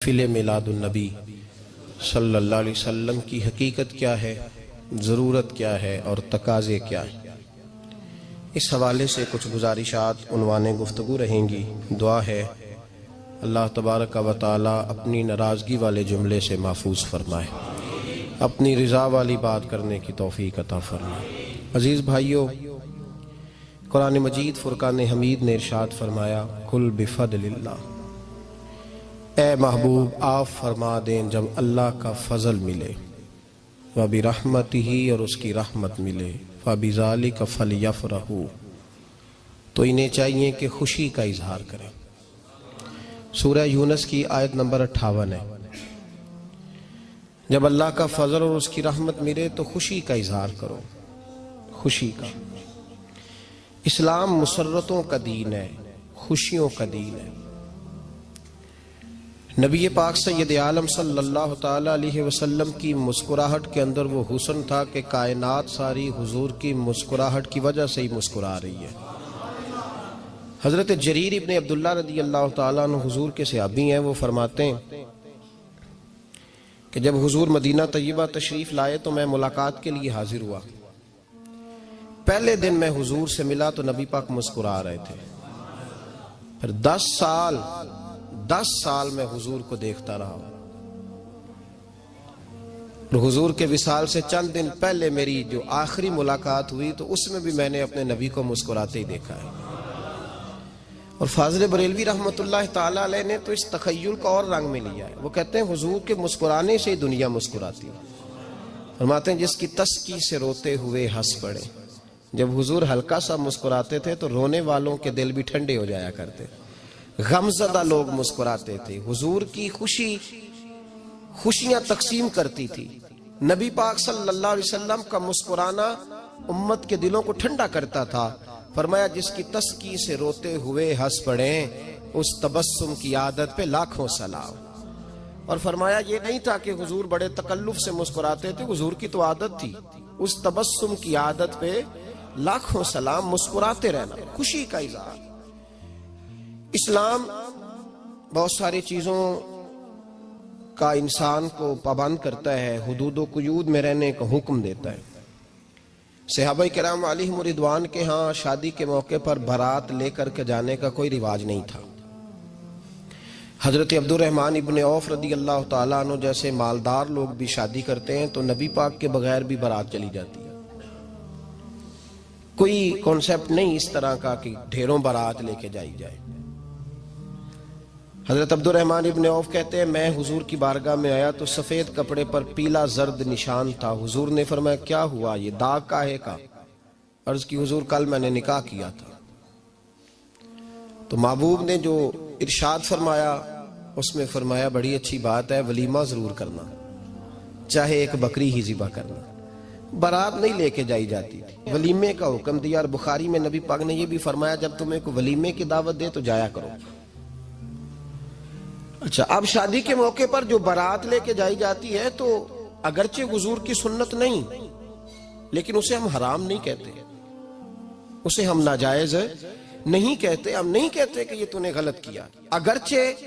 محفل میلاد النبی صلی اللہ علیہ وسلم کی حقیقت کیا ہے، ضرورت کیا ہے اور تقاضے کیا ہیں، اس حوالے سے کچھ گزارشات عنوان گفتگو رہیں گی۔ دعا ہے اللہ تبارک و تعالی اپنی ناراضگی والے جملے سے محفوظ فرمائے، اپنی رضا والی بات کرنے کی توفیق عطا فرمائے۔ عزیز بھائیو، قرآن مجید فرقان حمید نے ارشاد فرمایا، قل بفضل اللہ، اے محبوب آپ فرما دیں جب اللہ کا فضل ملے، وَبِرَحْمَتِهِ اور اس کی رحمت ملے، فَبِذَلِكَ فَلْيَفْرَحُوا تو انہیں چاہیے کہ خوشی کا اظہار کریں۔ سورہ یونس کی آیت نمبر 58 ہے۔ جب اللہ کا فضل اور اس کی رحمت ملے تو خوشی کا اظہار کرو، خوشی کا۔ اسلام مسرتوں کا دین ہے، خوشیوں کا دین ہے۔ نبی پاک سید عالم صلی اللہ تعالی علیہ وسلم کی مسکراہٹ کے اندر وہ حسن تھا کہ کائنات ساری حضور کی مسکراہٹ کی وجہ سے ہی مسکرا رہی ہے۔ حضرت جریر ابن عبداللہ رضی اللہ تعالیٰ عنہ حضور کے صحابی ہیں، وہ فرماتے ہیں کہ جب حضور مدینہ طیبہ تشریف لائے تو میں ملاقات کے لیے حاضر ہوا۔ پہلے دن میں حضور سے ملا تو نبی پاک مسکرا رہے تھے، پھر 10 سال میں حضور کو دیکھتا رہا، اور حضور کے وصال سے چند دن پہلے میری جو آخری ملاقات ہوئی تو اس میں بھی میں نے اپنے نبی کو مسکراتے ہی دیکھا ہے۔ اور فاضل بریلوی رحمۃ اللہ تعالی علیہ نے تو اس تخیل کا اور رنگ میں لیا ہے۔ وہ کہتے ہیں حضور کے مسکرانے سے ہی دنیا مسکراتی ہے۔ فرماتے ہیں جس کی تسکی سے روتے ہوئے ہنس پڑے۔ جب حضور ہلکا سا مسکراتے تھے تو رونے والوں کے دل بھی ٹھنڈے ہو جایا کرتے، غمزدہ لوگ مسکراتے تھے۔ حضور کی خوشیاں تقسیم کرتی تھی۔ نبی پاک صلی اللہ علیہ وسلم کا مسکرانا امت کے دلوں کو ٹھنڈا کرتا تھا۔ فرمایا جس کی تسکی سے روتے ہوئے ہنس پڑیں، اس تبسم کی عادت پہ لاکھوں سلام۔ اور فرمایا یہ نہیں تھا کہ حضور بڑے تکلف سے مسکراتے تھے، حضور کی تو عادت تھی، اس تبسم کی عادت پہ لاکھوں سلام، مسکراتے رہنا، خوشی کا اظہار۔ اسلام بہت ساری چیزوں کا انسان کو پابند کرتا ہے، حدود و قیود میں رہنے کا حکم دیتا ہے۔ صحابہ کرام علیہم رضوان کے ہاں شادی کے موقع پر بارات لے کر کے جانے کا کوئی رواج نہیں تھا۔ حضرت عبد الرحمن ابن عوف رضی اللہ تعالیٰ عنہ جیسے مالدار لوگ بھی شادی کرتے ہیں تو نبی پاک کے بغیر بھی بارات چلی جاتی ہے۔ کوئی کانسیپٹ نہیں اس طرح کا کہ ڈھیروں بارات لے کے جائی جائے۔ حضرت عبد الرحمن ابن عوف کہتے ہیں میں حضور کی بارگاہ میں آیا تو سفید کپڑے پر پیلا زرد نشان تھا۔ حضور نے فرمایا کیا ہوا، یہ داغ کاہے کا؟ عرض کی حضور کل میں نے نکاح کیا تھا۔ تو محبوب نے جو ارشاد فرمایا اس میں فرمایا بڑی اچھی بات ہے، ولیمہ ضرور کرنا، چاہے ایک بکری ہی ذبح کرنا۔ بارات نہیں لے کے جائی جاتی تھی، ولیمے کا حکم دیا۔ اور بخاری میں نبی پاک نے یہ بھی فرمایا جب تمہیں کوئی ولیمے کی دعوت دے تو جایا کرو۔ اچھا، اب شادی کے موقع پر جو بارات لے کے جائی جاتی ہے تو اگرچہ حضور کی سنت نہیں، لیکن اسے ہم حرام نہیں کہتے، اسے ہم ناجائز نہیں کہتے۔ ہم نہیں کہتے کہ یہ تو نے غلط کیا، اگرچہ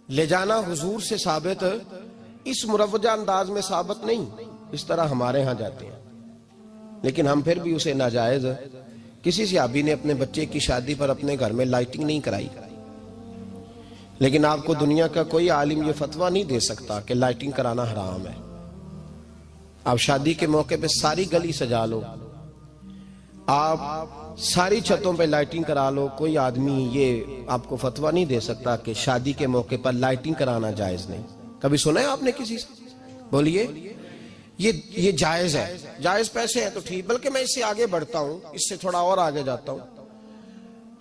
لے جانا حضور سے ثابت، اس مروجہ انداز میں ثابت نہیں اس طرح ہمارے ہاں جاتے ہیں، لیکن ہم پھر بھی اسے ناجائز۔ کسی صحابی نے اپنے بچے کی شادی پر اپنے گھر میں لائٹنگ نہیں کرائی، لیکن آپ کو دنیا کا کوئی عالم یہ فتویٰ نہیں دے سکتا کہ لائٹنگ کرانا حرام ہے۔ آپ شادی کے موقع پہ ساری گلی سجا لو، آپ ساری چھتوں پہ لائٹنگ کرا لو، کوئی آدمی یہ آپ کو فتویٰ نہیں دے سکتا کہ شادی کے موقع پر لائٹنگ کرانا جائز نہیں۔ کبھی سنا ہے آپ نے کسی سے؟ بولیے، یہ جائز ہے، جائز پیسے ہیں تو ٹھیک۔ بلکہ میں اس سے آگے بڑھتا ہوں، اس سے تھوڑا اور آگے جاتا ہوں۔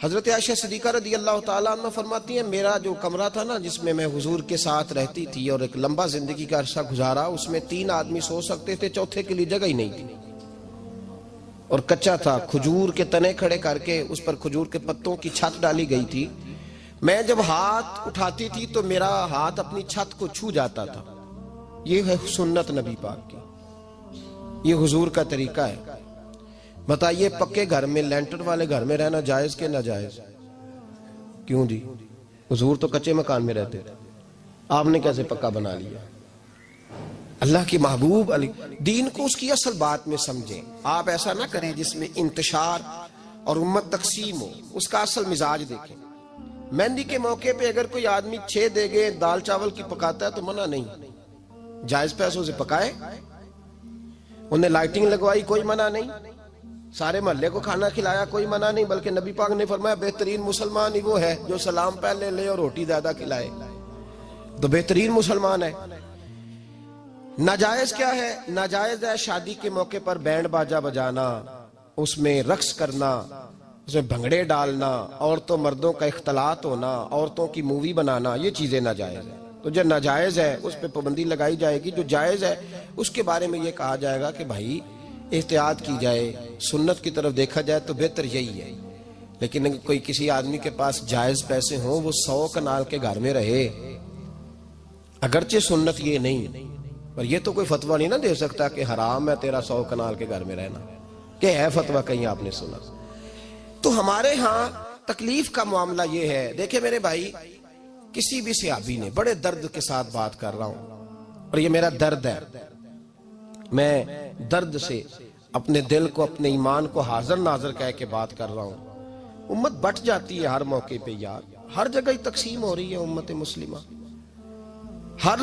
حضرت عائشہ صدیقہ رضی اللہ تعالیٰ عنہ فرماتی ہیں میرا جو کمرہ تھا نا جس میں میں حضور کے ساتھ رہتی تھی اور ایک لمبا زندگی کا عرصہ گزارا، اس میں 3 آدمی سو سکتے تھے، چوتھے کے لیے جگہ ہی نہیں تھی، اور کچا تھا۔ کھجور کے تنے کھڑے کر کے اس پر کھجور کے پتوں کی چھت ڈالی گئی تھی۔ میں جب ہاتھ اٹھاتی تھی تو میرا ہاتھ اپنی چھت کو چھو جاتا تھا۔ یہ ہے سنت نبی پاک کی، یہ حضور کا طریقہ ہے۔ بتائیے پکے گھر میں، لینٹر والے گھر میں رہنا جائز کہ ناجائز؟ کیوں جی، حضور تو کچے مکان میں رہتے تھے۔ آپ نے کیسے پکا بنا لیا؟ اللہ کی محبوب علی دین کو اس کی اصل بات میں سمجھیں. آپ ایسا نہ کریں جس میں انتشار اور امت تقسیم ہو. اس کا اصل مزاج دیکھیں. مہندی کے موقع پہ اگر کوئی آدمی 6 دیگیں دال چاول کی پکاتا ہے تو منع نہیں, جائز پیسوں سے پکائے. انہیں لائٹنگ لگوائی, کوئی منع نہیں. سارے محلے کو کھانا کھلایا, کوئی منع نہیں. بلکہ نبی پاک نے فرمایا بہترین مسلمان ہی وہ ہے جو سلام پہلے لے اور روٹی زیادہ کھلائے, تو بہترین مسلمان ہے. ناجائز کیا ہے؟ ناجائز ہے شادی کے موقع پر بینڈ باجا بجانا, اس میں رقص کرنا, اس میں بھنگڑے ڈالنا, عورتوں مردوں کا اختلاط ہونا, عورتوں کی مووی بنانا, یہ چیزیں ناجائز ہیں. تو جو ناجائز ہے اس پہ پابندی لگائی جائے گی. جو جائز ہے اس کے بارے میں یہ کہا جائے گا کہ بھائی احتیاط کی جائے, سنت کی طرف دیکھا جائے تو بہتر یہی ہے. لیکن اگر کوئی کسی آدمی کے پاس جائز پیسے ہوں, وہ 100 کنال کے گھر میں رہے, اگرچہ سنت یہ نہیں, پر یہ تو کوئی فتویٰ نہیں نہ دے سکتا کہ حرام ہے تیرا 100 کنال کے گھر میں رہنا. کہ ہے فتویٰ کہیں آپ نے سنا؟ تو ہمارے ہاں تکلیف کا معاملہ یہ ہے. دیکھیں میرے بھائی, کسی بھی صحابی نے, بڑے درد کے ساتھ بات کر رہا ہوں اور یہ میرا درد ہے, میں درد سے اپنے دل کو, اپنے ایمان کو حاضر ناظر کہہ کے بات کر رہا ہوں. امت بٹ جاتی ہے ہر موقع پہ یار, ہر جگہ ہی تقسیم ہو رہی ہے امت مسلمہ. ہر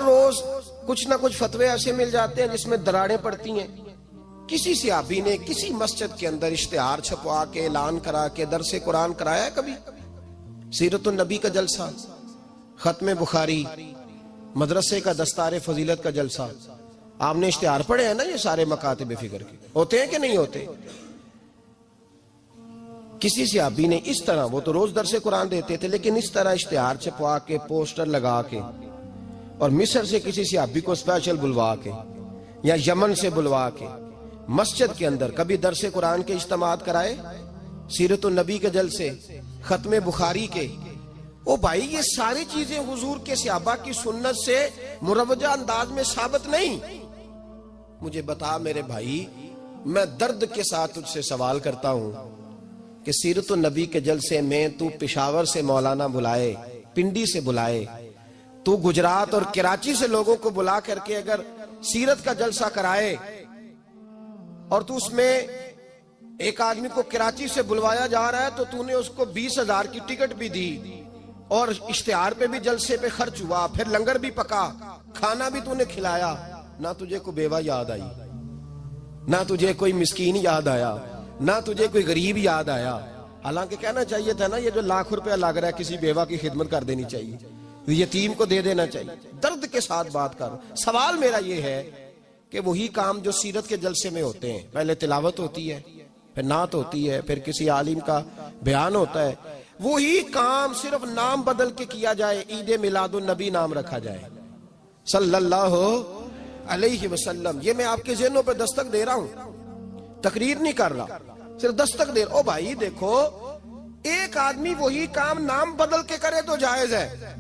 روز کچھ نہ کچھ فتوے ایسے مل جاتے ہیں جس میں دراڑیں پڑتی ہیں. کسی صحابی نے کسی مسجد کے اندر اشتہار چھپوا کے, اعلان کرا کے درس قرآن کرایا ہے کبھی؟ سیرت النبی کا جلسہ, ختم بخاری, مدرسے کا دستار فضیلت کا جلسہ, آپ نے اشتہار پڑھے ہیں نا یہ سارے مکاتب فکر کے, ہوتے ہیں کہ نہیں ہوتے؟ کسی صحابی نے اس طرح, وہ تو روز درس قرآن دیتے تھے, لیکن اس طرح اشتہار چھپوا کے, پوسٹر لگا کے, اور مصر سے کسی صحابی کو اسپیشل بلوا کے یا یمن سے بلوا کے مسجد کے اندر کبھی درس قرآن کے اجتماعات کرائے, سیرت النبی کے جلسے, ختم بخاری کے. او بھائی یہ ساری چیزیں حضور کے صحابہ کی سنت سے مروجہ انداز میں ثابت نہیں. مجھے بتا میرے بھائی, میں درد کے ساتھ تجھ سے سوال کرتا ہوں کہ سیرت النبی کے جلسے میں تو پشاور سے مولانا بلائے, پنڈی سے بلائے, تو گجرات اور کراچی سے لوگوں کو بلا کر کے اگر سیرت کا جلسہ کرائے, اور تو اس میں ایک آدمی کو کراچی سے بلوایا جا رہا ہے تو تو نے اس کو 20,000 کی ٹکٹ بھی دی, اور اشتہار پہ بھی جلسے پہ خرچ ہوا, پھر لنگر بھی پکا, کھانا بھی تو نے کھلایا, نہ تجھے کوئی بیوہ یاد آئی, نہ تجھے کوئی مسکین یاد آیا, نہ تجھے کوئی غریب یاد آیا. حالانکہ کہنا چاہیے تھا نا, یہ جو ₹1,00,000 لگ رہا ہے کسی بیوہ کی خدمت کر دینی چاہیے, یتیم کو دے دینا چاہیے. درد کے ساتھ بات کر. سوال میرا یہ ہے کہ وہی کام جو سیرت کے جلسے میں ہوتے ہیں, پہلے تلاوت ہوتی ہے, پھر نعت ہوتی ہے, پھر کسی عالم کا بیان ہوتا ہے, وہی کام صرف نام بدل کے کیا جائے, عید میلاد النبی نام رکھا جائے صلی اللہ علیہ وسلم. یہ میں آپ کے ذہنوں پہ دستک دے رہا ہوں, تقریر نہیں کر رہا, صرف دستک دے رہا. او بھائی دیکھو, ایک آدمی وہی کام نام بدل کے کرے تو جائز ہے,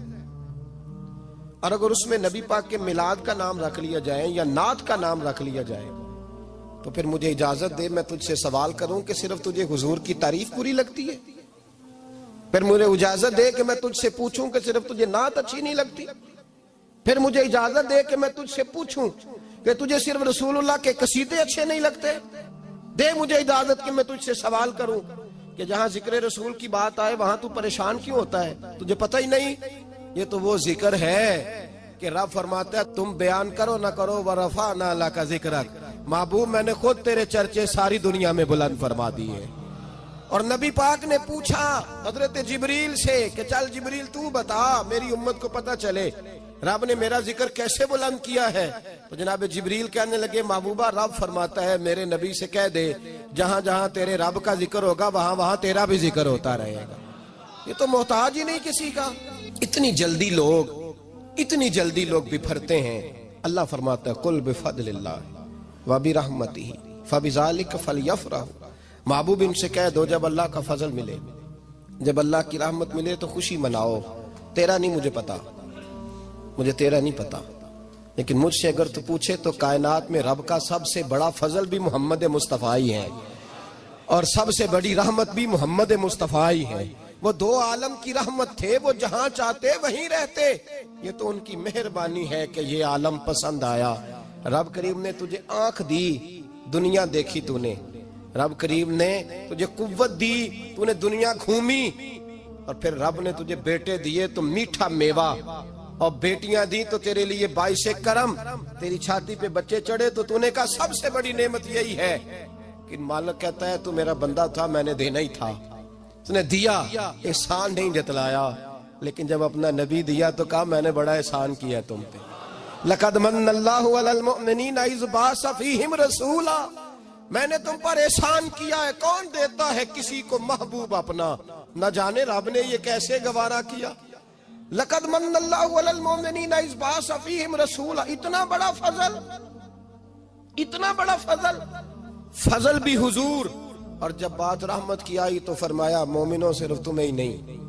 اور اگر اس میں نبی پاک کے میلاد کا نام رکھ لیا جائے یا نعت کا نام رکھ لیا جائے تو پھر مجھے اجازت دے میں تجھ سے سوال کروں کہ صرف تجھے حضور کی تعریف پوری لگتی ہے؟ پھر مجھے اجازت دے کہ میں تجھ سے پوچھوں کہ صرف تجھے نعت اچھی نہیں لگتی؟ پھر مجھے اجازت دے کہ میں تجھ سے پوچھوں کہ تجھے صرف رسول اللہ کے قصیدے اچھے نہیں لگتے؟ دے مجھے اجازت کہ میں تجھ سے سوال کروں کہ جہاں ذکر رسول کی بات آئے وہاں تو پریشان کیوں ہوتا ہے؟ تجھے پتہ ہی نہیں یہ تو وہ ذکر ہے کہ رب فرماتا ہے تم بیان کرو نہ کرو وَرَفَعْنَا لَكَ ذِكْرَكَ, محبوب میں نے خود تیرے چرچے ساری دنیا میں بلند فرما دیے. اور نبی پاک نے پوچھا حضرت جبریل سے کہ چل جبریل تو بتا میری امت کو پتہ چلے رب نے میرا ذکر کیسے بلند کیا ہے. تو جناب جبریل کہنے لگے محبوبہ رب فرماتا ہے میرے نبی سے کہہ دے جہاں جہاں تیرے رب کا ذکر ہوگا وہاں وہاں تیرا بھی ذکر ہوتا رہے گا. یہ تو محتاج ہی نہیں کسی کا. اتنی جلدی لوگ بپھرتے ہیں. اللہ فرماتا ہے قل بفضل اللہ وبرحمتہ فبذلک فلیفرحوا. محبوب ان سے کہہ دو جب اللہ کا فضل ملے, جب اللہ کی رحمت ملے تو خوشی مناؤ. تیرا نہیں مجھے پتا, مجھے تیرا نہیں پتا, لیکن مجھ سے اگر تو پوچھے تو کائنات میں رب کا سب سے بڑا فضل بھی محمد مصطفیٰ ہی ہے, اور سب سے بڑی رحمت بھی محمد مصطفیٰ ہی ہے. وہ دو عالم کی رحمت تھے، وہ جہاں چاہتے وہیں رہتے، یہ تو ان کی مہربانی ہے کہ یہ عالم پسند آیا۔ رب کریم نے تجھے آنکھ دی، دنیا دیکھی تو نے، رب کریم نے تجھے قوت دی، تو نے دنیا گھومی، اور پھر رب نے تجھے بیٹے دیے تو میٹھا میوہ، اور بیٹیاں دی تو تیرے لیے باعث کرم، تیری چھاتی پہ بچے چڑھے تو نے کہا سب سے بڑی نعمت یہی ہے کہ مالک کہتا ہے تو میرا بندہ تھا، میں نے دینا ہی تھا، تو نے دیا، احسان نہیں جتلایا، لیکن جب اپنا نبی دیا تو کہا میں نے بڑا احسان کیا تم پہ۔ لَقَدْ مَنَّ اللَّهُ عَلَى الْمُؤْمِنِينَ إِذْ بَعَثَ فِيهِمْ رَسُولًا، میں نے تم پر احسان کیا ہے۔ کون دیتا ہے کسی کو محبوب اپنا؟ نہ جانے رب نے یہ کیسے گوارا کیا۔ لَقَدْ مَنَّ اللَّهُ عَلَى الْمُؤْمِنِينَ إِذْ بَعَثَ فِيهِمْ رَسُولًا، اتنا بڑا فضل، اتنا بڑا فضل، فضل بھی حضور۔ اور جب بات رحمت کی آئی تو فرمایا مومنوں صرف تمہیں ہی نہیں،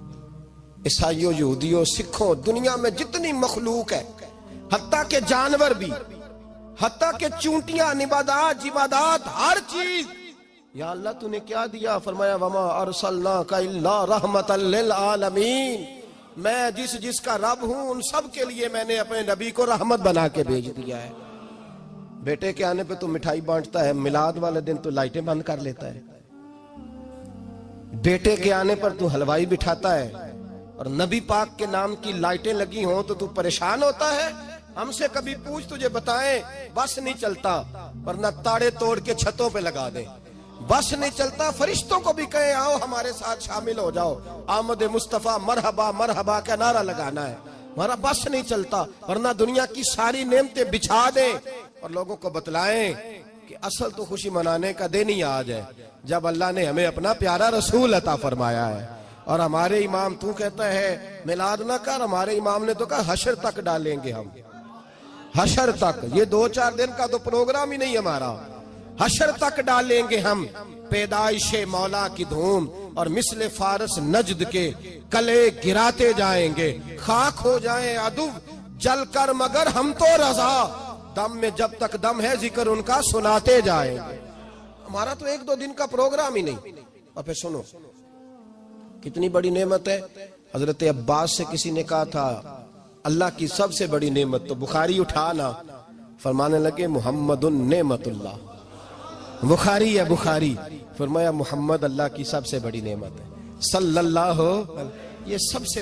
عیسائیوں، یہودیوں، سکھوں، دنیا میں جتنی مخلوق ہے، حتیٰ کہ جانور بھی، حتیٰ کہ چونٹیاں، نباتات، جمادات، ہر چیز، یا اللہ تو نے کیا دیا؟ فرمایا وما ارسلناک الا رحمتا للعالمین، میں جس کا رب ہوں ان سب کے لیے میں نے اپنے نبی کو رحمت بنا کے بھیج دیا ہے۔ بیٹے کے آنے پہ تو مٹھائی بانٹتا ہے، میلاد والے دن تو لائٹیں بند کر لیتا ہے، بیٹے کے آنے پر تو حلوائی بٹھاتا ہے، اور نبی پاک کے نام کی لائٹیں لگی ہوں تو پریشان ہوتا ہے۔ ہم سے کبھی پوچھ تجھے بتائیں، بس نہیں چلتا، ورنہ تاڑے توڑ کے چھتوں پہ لگا دیں۔ بس نہیں چلتا، فرشتوں کو بھی کہیں آؤ ہمارے ساتھ شامل ہو جاؤ، آمد مصطفیٰ مرحبا مرحبا کا نعرہ لگانا ہے، ہمارا بس نہیں چلتا، ورنہ دنیا کی ساری نعمتیں بچھا دیں اور لوگوں کو بتلائیں کہ اصل تو خوشی منانے کا دن ہی آج ہے جب اللہ نے ہمیں اپنا پیارا رسول عطا فرمایا ہے۔ اور ہمارے امام تو کہتا ہے میلاد نہ کر، ہمارے امام نے تو کہا حشر تک ڈالیں گے ہم، حشر تک، یہ 2-4 دن کا تو پروگرام ہی نہیں ہمارا، حشر تک ڈالیں گے ہم پیدائش مولا کی دھوم، اور مثل فارس نجد کے کلے گراتے جائیں گے، خاک ہو جائیں عدو جل کر مگر ہم تو رضا، دم میں جب تک دم ہے ذکر ان کا سناتے جائیں گے۔ ہمارا تو 1-2 دن کا پروگرام ہی نہیں۔ اور پھر سنو کتنی بڑی نعمت ہے۔ حضرت عباس سے کسی نے کہا تھا اللہ کی سب سے بڑی نعمت، تو بخاری اٹھانا، فرمانے لگے محمد نعمت اللہ، بخاری ہے بخاری، فرمایا محمد اللہ کی سب سے بڑی نعمت ہے، صلی اللہ، یہ سب سے